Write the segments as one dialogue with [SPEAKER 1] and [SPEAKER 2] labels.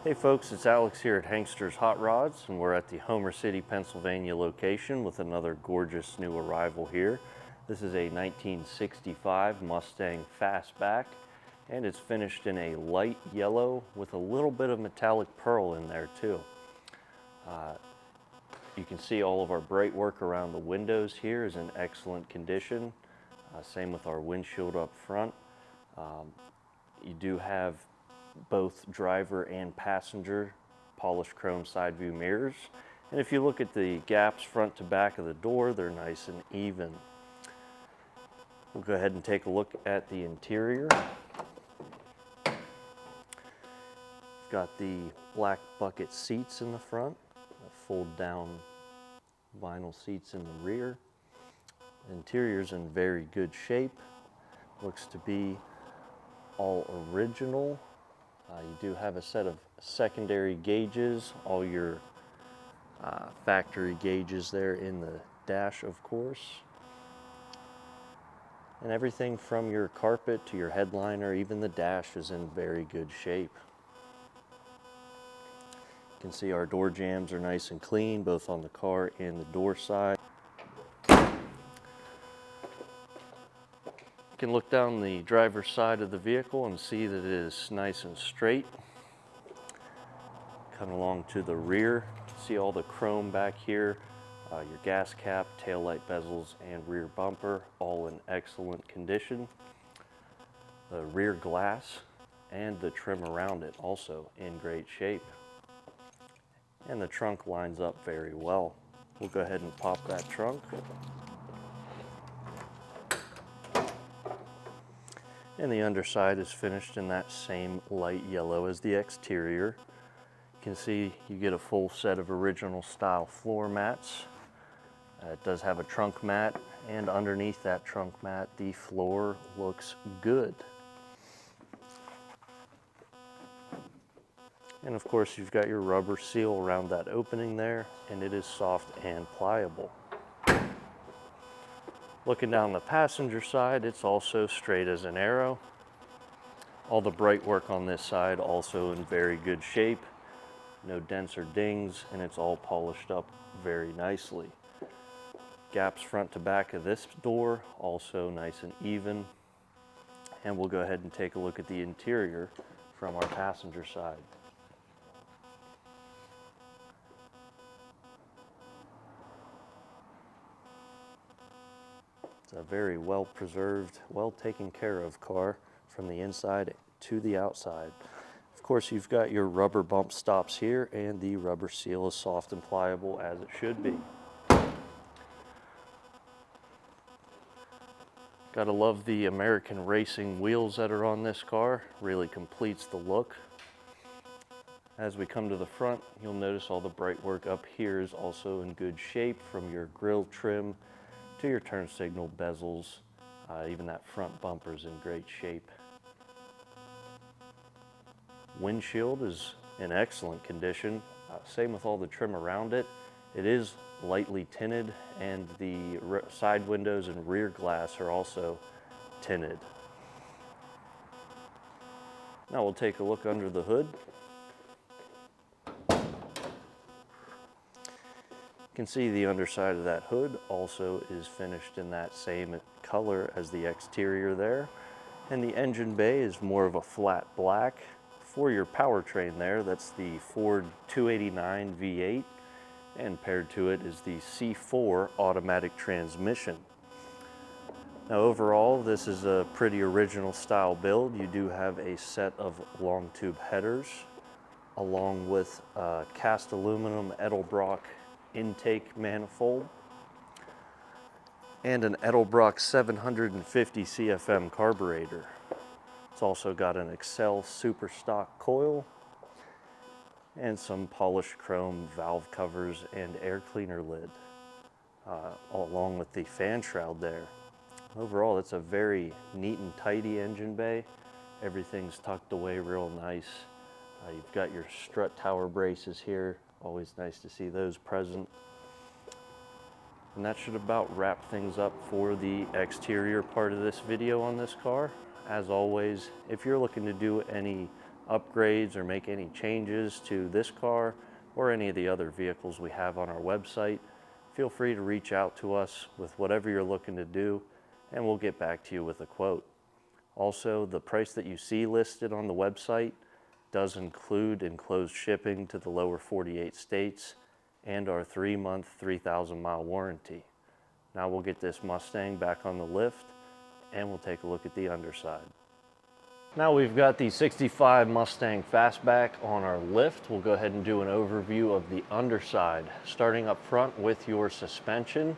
[SPEAKER 1] Hey folks, it's Alex here at Hankster's Hot Rods, and we're at the Homer City, Pennsylvania location with another gorgeous new arrival here. This is a 1965 Mustang Fastback, and it's finished in a light yellow with a little bit of metallic pearl in there too. You can see all of our bright work around the windows here is in excellent condition. Same with our windshield up front. You do have both driver and passenger polished chrome side view mirrors, and if you look at the gaps front to back of the door, they're nice and even. We'll go ahead and take a look at the interior. We've got the black bucket seats in the front, fold down vinyl seats in the rear. The interior's in very good shape. Looks to be all original. You do have a set of secondary gauges, all your factory gauges there in the dash, of course. And everything from your carpet to your headliner, even the dash, is in very good shape. You can see our door jambs are nice and clean, both on the car and the door side. You can look down the driver's side of the vehicle and see that it is nice and straight. Coming along to the rear, see all the chrome back here, your gas cap, taillight bezels, and rear bumper, all in excellent condition. The rear glass and the trim around it also in great shape. And the trunk lines up very well. We'll go ahead and pop that trunk. And the underside is finished in that same light yellow as the exterior. You can see you get a full set of original style floor mats. It does have a trunk mat, and underneath that trunk mat, the floor looks good. And of course, you've got your rubber seal around that opening there, and it is soft and pliable. Looking down the passenger side, it's also straight as an arrow. All the bright work on this side also in very good shape. No dents or dings, and it's all polished up very nicely. Gaps front to back of this door, also nice and even. And we'll go ahead and take a look at the interior from our passenger side. It's a very well preserved, well taken care of car from the inside to the outside. Of course, you've got your rubber bump stops here, and the rubber seal is soft and pliable as it should be. Gotta love the American racing wheels that are on this car, really completes the look. As we come to the front, you'll notice all the bright work up here is also in good shape, from your grille trim to your turn signal bezels. Even that front bumper is in great shape. Windshield is in excellent condition. Same with all the trim around it. It is lightly tinted, and the side windows and rear glass are also tinted. Now we'll take a look under the hood. You can see the underside of that hood also is finished in that same color as the exterior there. And the engine bay is more of a flat black. For your powertrain there, that's the Ford 289 V8, and paired to it is the C4 automatic transmission. Now overall, this is a pretty original style build. You do have a set of long tube headers, along with cast aluminum Edelbrock intake manifold, and an Edelbrock 750 CFM carburetor. It's also got an Accel super stock coil and some polished chrome valve covers and air cleaner lid, along with the fan shroud there. Overall, it's a very neat and tidy engine bay. Everything's tucked away real nice. You've got your strut tower braces here. Always nice to see those present. And that should about wrap things up for the exterior part of this video on this car. As always, if you're looking to do any upgrades or make any changes to this car or any of the other vehicles we have on our website, feel free to reach out to us with whatever you're looking to do, and we'll get back to you with a quote. Also, the price that you see listed on the website does include enclosed shipping to the lower 48 states and our 3-month, 3,000-mile warranty. Now we'll get this Mustang back on the lift and we'll take a look at the underside. Now we've got the 65 Mustang Fastback on our lift. We'll go ahead and do an overview of the underside. Starting up front with your suspension,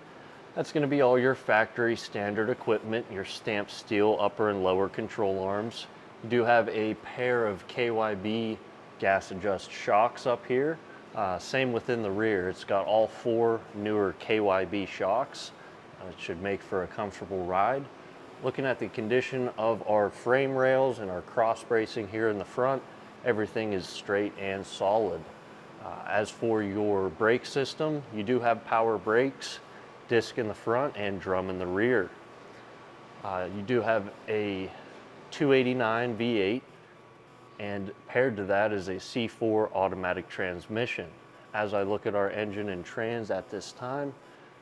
[SPEAKER 1] that's going to be all your factory standard equipment, your stamped steel upper and lower control arms. You do have a pair of KYB gas adjust shocks up here. Same within the rear. It's got all 4 newer KYB shocks. It should make for a comfortable ride. Looking at the condition of our frame rails and our cross bracing here in the front, everything is straight and solid. As for your brake system, you do have power brakes, disc in the front and drum in the rear. You do have a 289 V8, and paired to that is a C4 automatic transmission. As I look at our engine and trans at this time,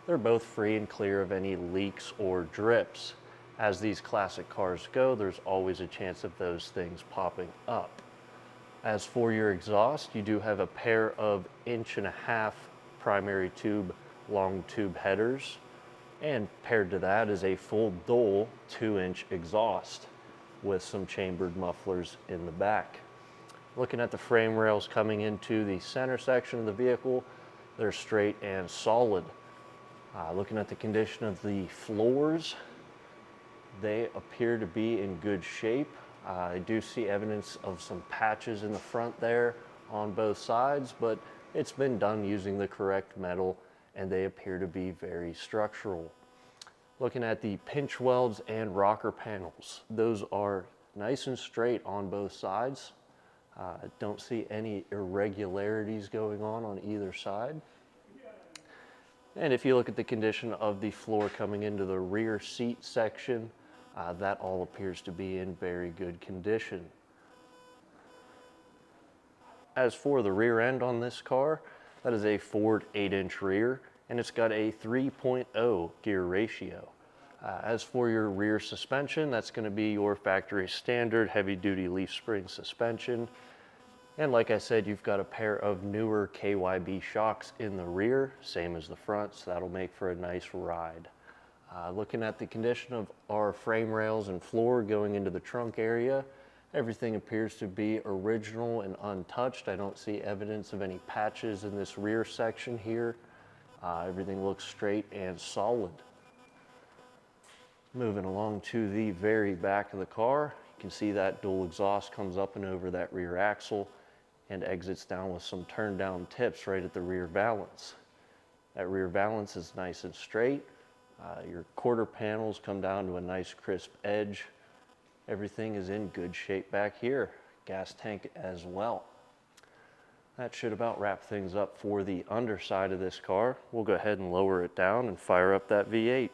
[SPEAKER 1] they're both free and clear of any leaks or drips. As these classic cars go, there's always a chance of those things popping up. As for your exhaust, you do have a pair of 1.5-inch primary tube long tube headers, and paired to that is a full dual 2-inch exhaust with some chambered mufflers in the back. Looking at the frame rails coming into the center section of the vehicle, they're straight and solid. Looking at the condition of the floors, they appear to be in good shape. I do see evidence of some patches in the front there on both sides, but it's been done using the correct metal and they appear to be very structural. Looking at the pinch welds and rocker panels, those are nice and straight on both sides. Don't see any irregularities going on either side. And if you look at the condition of the floor coming into the rear seat section, that all appears to be in very good condition. As for the rear end on this car, that is a Ford 8-inch rear, and it's got a 3.0 gear ratio. As for your rear suspension, that's going to be your factory standard heavy-duty leaf spring suspension. And like I said, you've got a pair of newer KYB shocks in the rear, same as the front, so that'll make for a nice ride. Looking at the condition of our frame rails and floor going into the trunk area, everything appears to be original and untouched. I don't see evidence of any patches in this rear section here. Everything looks straight and solid. Moving along to the very back of the car, you can see that dual exhaust comes up and over that rear axle and exits down with some turn down tips right at the rear valance. That rear valance is nice and straight. Your quarter panels come down to a nice crisp edge. Everything is in good shape back here. Gas tank as well. That should about wrap things up for the underside of this car. We'll go ahead and lower it down and fire up that V8.